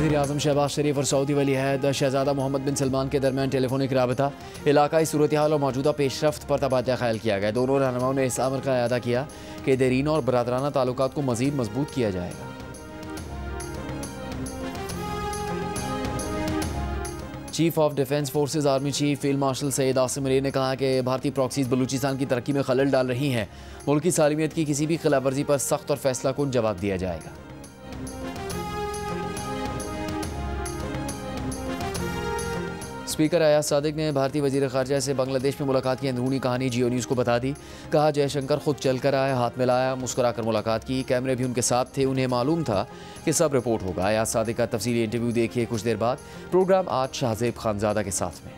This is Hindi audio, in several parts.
वज़ीर-ए-आज़म शहबाज शरीफ और सऊदी वली अहद शहज़ादा मोहम्मद बिन सलमान के दरमियान टेलीफोनिक राबता, इलाकाई सूरत हाल और मौजूदा पेशरफ्त पर तबादला ख्याल किया गया। दोनों रहनुमाओं ने इस अमर का अदा किया कि देरीन और बरादराना ताल्लुकात को मज़ीद मजबूत किया जाएगा। Chief of defence forces army chief field marshal Syed Asim Munir ने कहा कि भारतीय प्रॉक्सीज बलूचिस्तान की तरक्की में खलल डाल रही हैं। मुल्क की सालिमियत की किसी भी खिलाफवर्जी पर सख्त और फैसला कुन जवाब दिया जाएगा। स्पीकर अयाज सादिक ने भारतीय वजीर ख़ारजा से बांग्लादेश में मुलाकात की अंदरूनी कहानी जियो न्यूज़ को बता दी। कहा जयशंकर खुद चल कर आए, हाथ मिलाया, मुस्कुरा कर मुलाकात की, कैमरे भी उनके साथ थे, उन्हें मालूम था कि सब रिपोर्ट होगा। अयाज सादिक का तफसीली इंटरव्यू देखिए कुछ देर बाद। प्रोग्राम आज शाहजेब खानजादा के साथ में।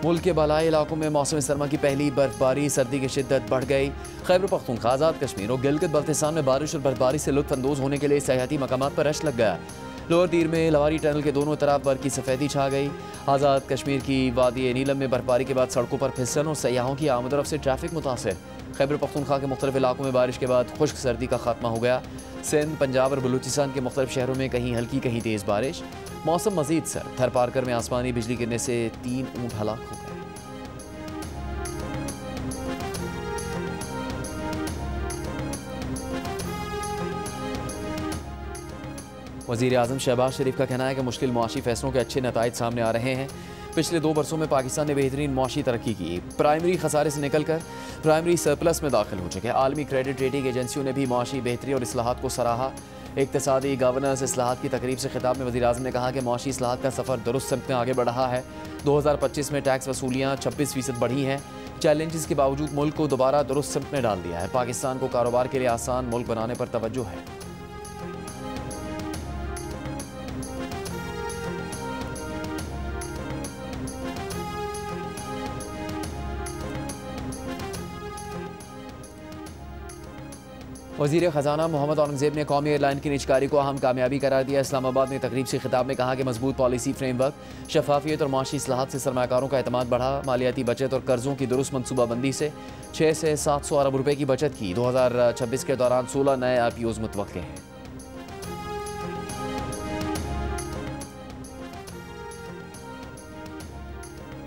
मुल्क के बालाई इलाकों में मौसम सरमा की पहली बर्फबारी, सर्दी की शिद्दत बढ़ गई। खैबर पख्तूनख्वा, आज़ाद कश्मीर और गिलगित बल्तिस्तान में बारिश और बर्फबारी से लुत्फानंदोज होने के लिए सयाहती मकामात पर रश लग गया। लोअर दीर में लवारी टनल के दोनों तरफ बर्फ की सफ़ेदी छा गई। आज़ाद कश्मीर की वादी नीलम में बर्फबारी के बाद सड़कों पर फिसलन और सयाहों की आमदरफ से ट्रैफिक मुतासर। खैबर पख्तूनख्वा के मुख्तलिफ इलाकों में बारिश के बाद खुश्क सर्दी का खात्मा हो गया। सिंध, पंजाब और बलूचिस्तान के मुख्तलिफ शहरों में कहीं हल्की कहीं तेज़ बारिश। मौसम मजीद सर्द। थर पारकर में आसमानी बिजली गिरने से 3 ऊँट हलाक हो गए। वज़ीर-ए-आज़म शहबाज शरीफ का कहना है कि मुश्किल मुआशी फैसलों के अच्छे नताइज सामने आ रहे हैं। पिछले 2 बरसों में पाकिस्तान ने बेहतरीन मुआशी तरक्की की। प्राइमरी खसारे से निकलकर प्राइमरी सरप्लस में दाखिल हो चुके। आलमी क्रेडिट रेटिंग एजेंसियों ने भी मुआशी बेहतरी और इस्लाहात को सराहा। इक्तिसादी गवर्नेंस इस्लाहात की तकरीब से खिताब में वज़ीर-ए-आज़म ने कहा कि मुआशी इस्लाहात का सफ़र दुरुस्त सिमत में आगे बढ़ रहा है। 2025 में टैक्स वसूलियाँ 26% बढ़ी हैं। चैलेंजेस के बावजूद मुल्क को दोबारा दुरुस्त सिमत में डाल दिया है। पाकिस्तान को कारोबार के लिए आसान मुल्क बनाने पर तवज्जो है। वज़ीर ख़जाना मोहम्मद औरंगज़ेब ने कौमी एयरलाइन की निजकारी को अहम कामयाबी करार दिया। इस्लामाबाद में तकरीब से खिताब में कहा कि मजबूत पॉलिसी फ्रेमवर्क, शफाफियत और माशी इस्लाहात से सरमाकारों का एतमाद बढ़ा। मालियाती बचत और कर्ज़ों की दुरुस्त मनसूबाबंदी से 6 से 700 अरब रुपये की बचत की। 2026 के दौरान 16 नए IPOs मुतवक्के हैं।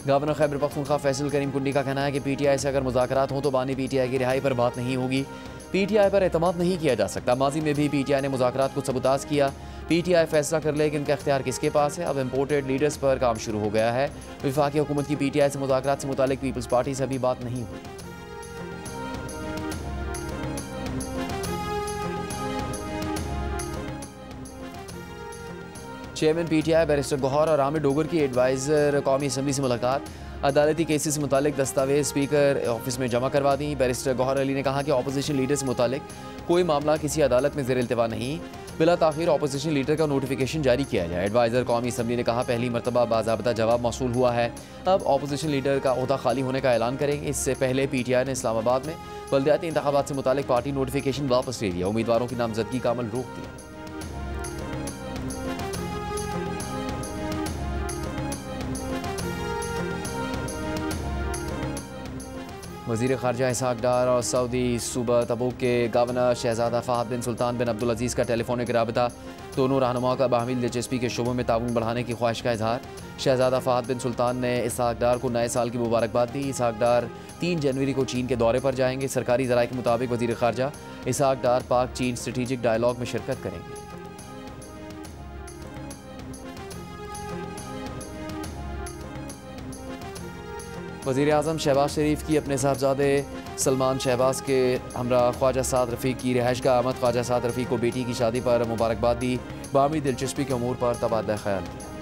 गवर्नर खैबर पख्तूनख्वा फैसल करीम कुंडी का कहना है कि PTI से अगर मुज़ाकरात हों तो बानी PTI की रिहाई पर बात नहीं होगी। PTI पर एतमाद नहीं किया जा सकता। माजी में भी PTI ने मुज़ाकरात को सबूताज़ किया। PTI फैसला कर ले कि इनका इख्तियार किसके पास है। अब इम्पोर्टेड लीडर्स पर काम शुरू हो गया है। वफाकी हुकूमत की PTI से मुज़ाकरात से मुतालिक पीपल्स पार्टी से अभी बात नहीं हुई। चेयरमैन PTI बैरिस्टर गौहर और आमिर डोगर की एडवाइज़र कौमी असम्बली से मुलाकात। अदालती केसेस से मुतालिक दस्तावेज स्पीकर ऑफिस में जमा करवा दी। बैरिस्टर गौहर अली ने कहा कि अपोजिशन लीडर से मुतालिक कोई मामला किसी अदालत में ज़ेर इल्तिवा नहीं। बिला ताख़ीर अपोजिशन लीडर का नोटिफिकेशन जारी किया जाए। एडवाइज़र कौमी असम्बली ने कहा पहली मरतबा बाज़ाब्ता जवाब मौसूल हुआ है। अब अपोजिशन लीडर का ओहदा खाली होने का ऐलान करेंगे। इससे पहले PTI ने इस्लामाबाद में बल्दियाती इंतखाबात से मुतालिक पार्टी नोटिफिकेशन वापस ले लिया। उम्मीदवारों की नामजदगी का अमल रोक दिया। वज़ीर ख़ारजा इसहाक़ डार और सऊदी सूबा तबूक के गवर्नर शहज़ादा फ़हद बिन सुल्तान बिन अब्दुल अज़ीज़ का टेलीफोनिक राबता। दोनों रहनुमाओं का बाहमी दिलचस्पी के शोबों में ताउन बढ़ाने की ख्वाहिश का इजहार। शहज़ादा फ़हद बिन सुल्तान ने इसहाक़ डार को नए साल की मुबारकबाद दी। इसहाक़ डार 3 जनवरी को चीन के दौरे पर जाएंगे। सरकारी ज़राए के मुताबिक वज़ीर ख़ारजा इसहाक़ डार पाक चीन स्ट्रेटेजिक डायलॉग में शिरकत करेंगे। वज़ीर-ए-आज़म शहबाज शरीफ की अपने साहबजादे सलमान शहबाज के हमरा ख्वाजा साद रफ़ीक की रिहाइश का आमद। ख्वाजा साद रफ़ीक को बेटी की शादी पर मुबारकबाद दी। बाहमी दिलचस्पी के अमूर पर तबादला ख्याल किया।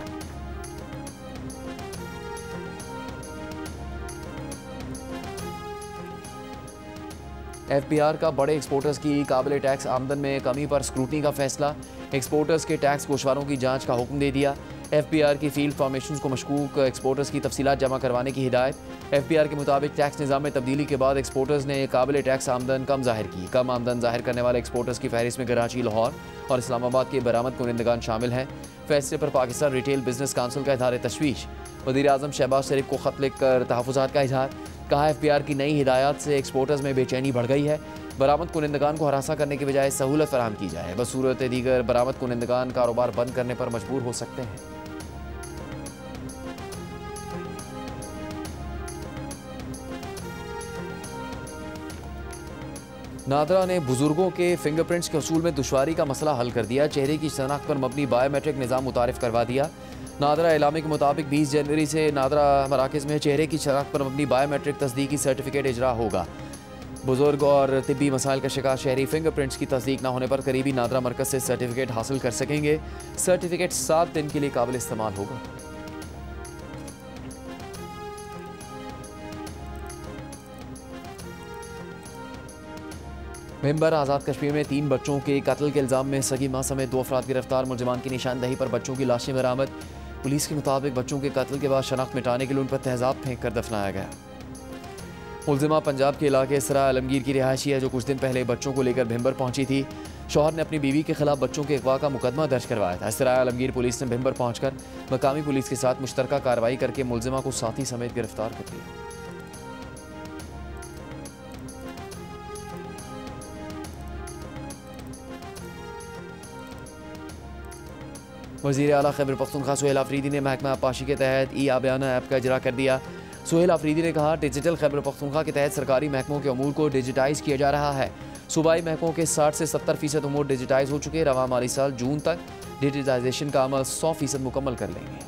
FBR का बड़े एक्सपोर्टर्स की काबिल टैक्स आमदन में कमी पर स्क्रूटनी का फैसला। एक्सपोर्टर्स के टैक्स गोशवारों की जांच का हुक्म दे दिया। FBR की फील्ड फॉर्मेशन को मशकूक एक्सपोर्टर्स की तफसीलात जमा करवाने की हिदायत। FBR के मुताबिक टैक्स निज़ाम में तब्दीली के बाद एक्सपोर्टर्स ने काबिल टैक्स आमदन कम जाहिर की। कम आमदन जाहिर करने वाले एक्सपोर्टर्स की फहरिस्त में कराची, लाहौर और इस्लामाबाद के बरामद कुनिंदगान शामिल हैं। फैसले पर पाकिस्तान रिटेल बिजनेस काउंसिल का इज़हार तशवीश। वज़ीर आज़म शहबाज शरीफ को ख़त लिखकर तहफ़्फ़ुज़ात का इज़हार। कहा FBR की नई हिदायत से एक्सपोर्टर्स में बेचैनी बढ़ गई है। बरामद कुनिंदगान को हरासा करने की बजाय सहूलत फराहम की जाए। बसूरत दीगर बरामद कुनिंदगान कारोबार बंद करने पर मजबूर हो सकते हैं। नादरा ने बुजुर्गों के फिंगरप्रिंट्स के असूल में दुश्वारी का मसला हल कर दिया। चेहरे की शनाख्त पर मबनी बायोमेट्रिक निज़ाम मुतारिफ करवा दिया। नादरा इलामे के मुताबिक 20 जनवरी से नादरा मराकज़ में चेहरे की शनाख्त पर मबनी बायोमेट्रिक तस्दीकी सर्टिफिकेट इजरा होगा। बुजुर्ग और तिब्बी मसाइल का शिकार शहरी फिंगरप्रिंट्स की तस्दीक न होने पर करीबी नादरा मरकज़ से सर्टिफिकेट हासिल कर सकेंगे। सर्टिफिकेट 7 दिन के लिए काबिल इस्तेमाल होगा। मेंबर आज़ाद कश्मीर में 3 बच्चों के कत्ल के इल्ज़ाम में सगी मां समेत 2 अफराद गिरफ्तार। मुलजिमान की निशानदही पर बच्चों की लाशें बरामद। पुलिस के मुताबिक बच्चों के कत्ल के बाद शनाख्त मिटाने के लिए उन पर तेज़ाब फेंक कर दफनाया गया। मुलजिमा पंजाब के इलाके इसरा आलमगीर की रिहायशी है, जो कुछ दिन पहले बच्चों को लेकर भिंबर पहुंची थी। शौहर ने अपनी बीवी के खिलाफ बच्चों के अगवा का मुकदमा दर्ज करवाया था। इसरा आलमगीर पुलिस ने भिंबर पहुंचकर मकामी पुलिस के साथ मुश्तरका कार्रवाई करके मुलजिमा को साथी समेत गिरफ्तार कर लिया। वज़ीर आला खैबर पख्तूनख्वा सुहेल आफरीदी ने महकमा आबपाशी के तहत ई-आबियाना ऐप का इजरा कर दिया। सुहेल आफरीदी ने कहा, डिजिटल खैबर पख्तूनख्वा के तहत सरकारी महकमों के अमूर को डिजिटाइज किया जा रहा है। सूबाई महकमों के 60 से 70% अमूर डिजिटाइज हो चुके। रवा माली साल जून तक डिजिटाइजेशन का अमल 100% मुकम्मल कर लेंगे।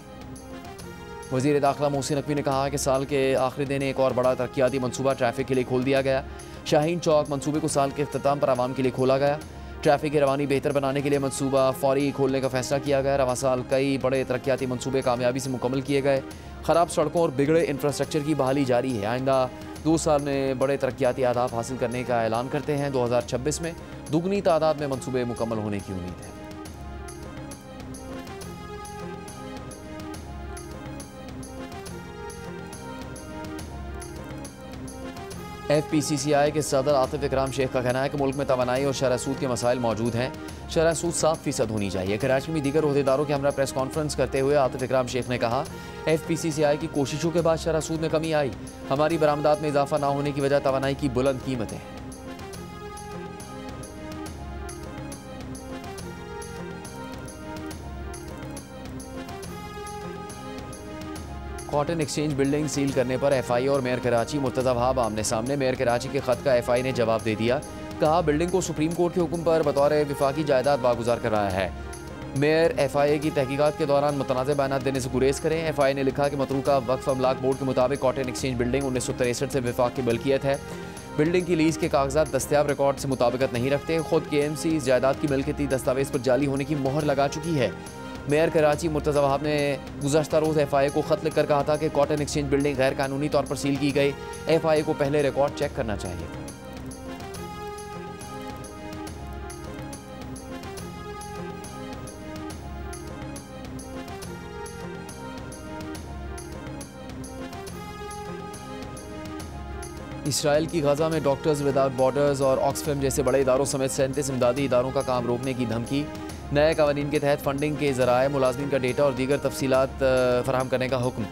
वज़ीर दाखिला मोहसिन नकवी ने कहा कि साल के आखिरी दिन एक और बड़ा तरक्याती मनसूबा ट्रैफिक के लिए खोल दिया गया। शाहीन चौक मनसूबे को साल के अख्ताम पर आवाम के लिए खोला गया। ट्रैफिक की रवानी बेहतर बनाने के लिए मनसूबा फौरी खोलने का फैसला किया गया। रवा साल कई बड़े तरक्याती मनसूबे कामयाबी से मुकम्मल किए गए। ख़राब सड़कों और बिगड़े इंफ्रास्ट्रक्चर की बहाली जारी है। आइंदा 2 साल में बड़े तरक्याती अहदाफ हासिल करने का ऐलान करते हैं। 2026 में दुगनी तादाद में मनसूबे मुकम्मल होने की उम्मीद है। FPCCI के सदर आतिफ इकराम शेख का कहना है कि मुल्क में तवानाई और शरह सूद के मसाइल मौजूद हैं। शरह सूद 7% होनी चाहिए। कराची में दीगर ओहदेदारों के हमरा प्रेस कॉन्फ्रेंस करते हुए आतिफ इकराम शेख ने कहा, FPCCI की कोशिशों के बाद शरह सूद में कमी आई। हमारी बरामदात में इजाफा ना होने की वजह तवानाई की बुलंद कीमतें हैं। कॉटन एक्सचेंज बिल्डिंग सील करने पर FI और मेयर कराची मुर्तज़ा वहाब आमने सामने। मेयर कराची के खत का FI ने जवाब दे दिया। कहा, बिल्डिंग को सुप्रीम कोर्ट के हुक्म पर बतौर विफाकी जायदाद वागुजार करवाया है। मेयर FIA की तहकीकात के दौरान मुतनाज़ बयान देने से गुरेज करें। FIA ने लिखा कि मतरूका वक्फ अमलाक बोर्ड के मुताबिक कॉटन एक्सचेंज बिल्डिंग 1963 से विफाक की मिल्कियत है। बिल्डिंग की लीज के कागजात दस्तियाब रिकॉर्ड से मुताबिकत नहीं रखते। खुद KMC इस जायदाद की मिल्कियती दस्तावेज पर जाली होने की मोहर लगा चुकी है। मेयर कराची मुर्तज़ा वहाब ने गुज़श्ता रोज़ FIA को ख़त लिखकर कहा था कि कॉटन एक्सचेंज बिल्डिंग गैर कानूनी तौर पर सील की गई। FIA को पहले रिकॉर्ड चेक करना चाहिए था। इसराइल की गजा में डॉक्टर्स विदाउट बॉर्डर्स और ऑक्सफैम जैसे बड़े इदारों समेत 37 इमदादी इदारों का काम रोकने की धमकी। नए कवानीन के तहत फंडिंग के ज़राए, मुलाजमीन का डेटा और दीगर तफसीलात फराहम करने का हुक्म।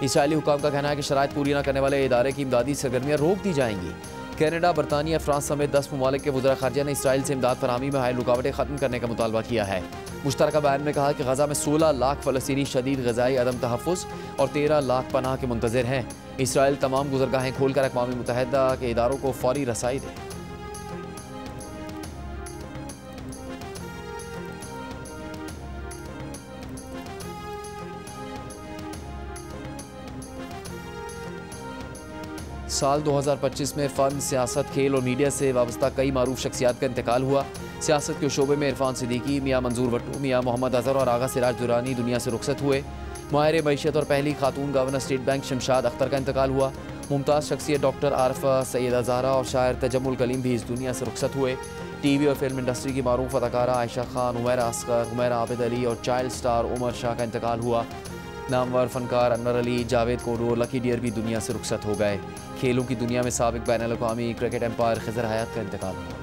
इसराइली हुकाम का कहना है कि शराइत पूरी न करने वाले इदारे की इमदादी सरगर्मियाँ रोक दी जाएंगी। कनाडा, बरतानिया, फ्रांस समेत 10 ममालिक के वज़ीर ख़ारजा ने इसराइल से इमदाद फरहमी में हायल रुकावटें ख़त्म करने का मुतालबा किया है। मुश्तरका बयान में कहा कि गजा में 16 लाख फ़लस्तीनी शदीद ग़ज़ाई अदम तहफ़्फ़ुज़ और 13 लाख पनाह के मुंतज़िर हैं। इसराइल तमाम गुज़रगाहें खोलकर अक़वाम मुत्तहिदा के इदारों को फ़ौरी रसाई दे। साल 2025 में फ़न, सियासत, खेल और मीडिया से वाबस्ता कई मारूफ शख्सियात का इंतकाल हुआ। सियासत के शोबे में इरफान सिद्दीकी, मियाँ मंजूर भट्टू, मियाँ मोहम्मद अज़हर और आगा सिराज दुरानी दुनिया से रुखसत हुए। माहिर मईशत और पहली खातून governor state bank Shamshad Akhtar का इंतकाल हुआ। मुमताज़ शख्सियत डॉक्टर आरफा सैयदा ज़हरा और शायर तजम्मुल कलीम भी इस दुनिया से रुखसत हुए। टीवी और फिल्म इंडस्ट्री की मारूफ अदाकारा आयशा खान, हुमैरा असगर, हुमैरा आबिद अली और चाइल्ड स्टार उमर शाह का इंतकाल हुआ। नामवर फनकार अनवर अली, जावेद कोडू और लकी डियर भी दुनिया से रुखसत हो गए। खेलों की दुनिया में साबिक बैनुल अक़वामी क्रिकेट एम्पायर खिज़र हयात का इंतकाल हुआ।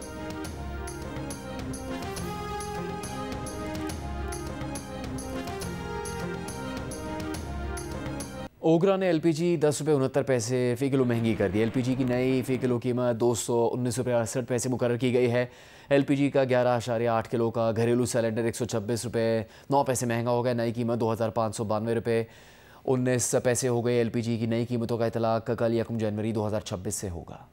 ओगरा ने LPG 10 रुपये 69 पैसे फ़ी किलो महंगी कर दी। LPG की नई फ़ी किलो कीमत 219 रुपये 68 पैसे मुकर्रर की गई है। LPG का 11.8 किलो का घरेलू सिलेंडर 126 रुपये 9 पैसे महंगा हो गया। नई कीमत 2592 रुपये 19 पैसे हो गई। LPG की नई कीमतों का इतलाक़ कल 1 जनवरी 2026 से होगा।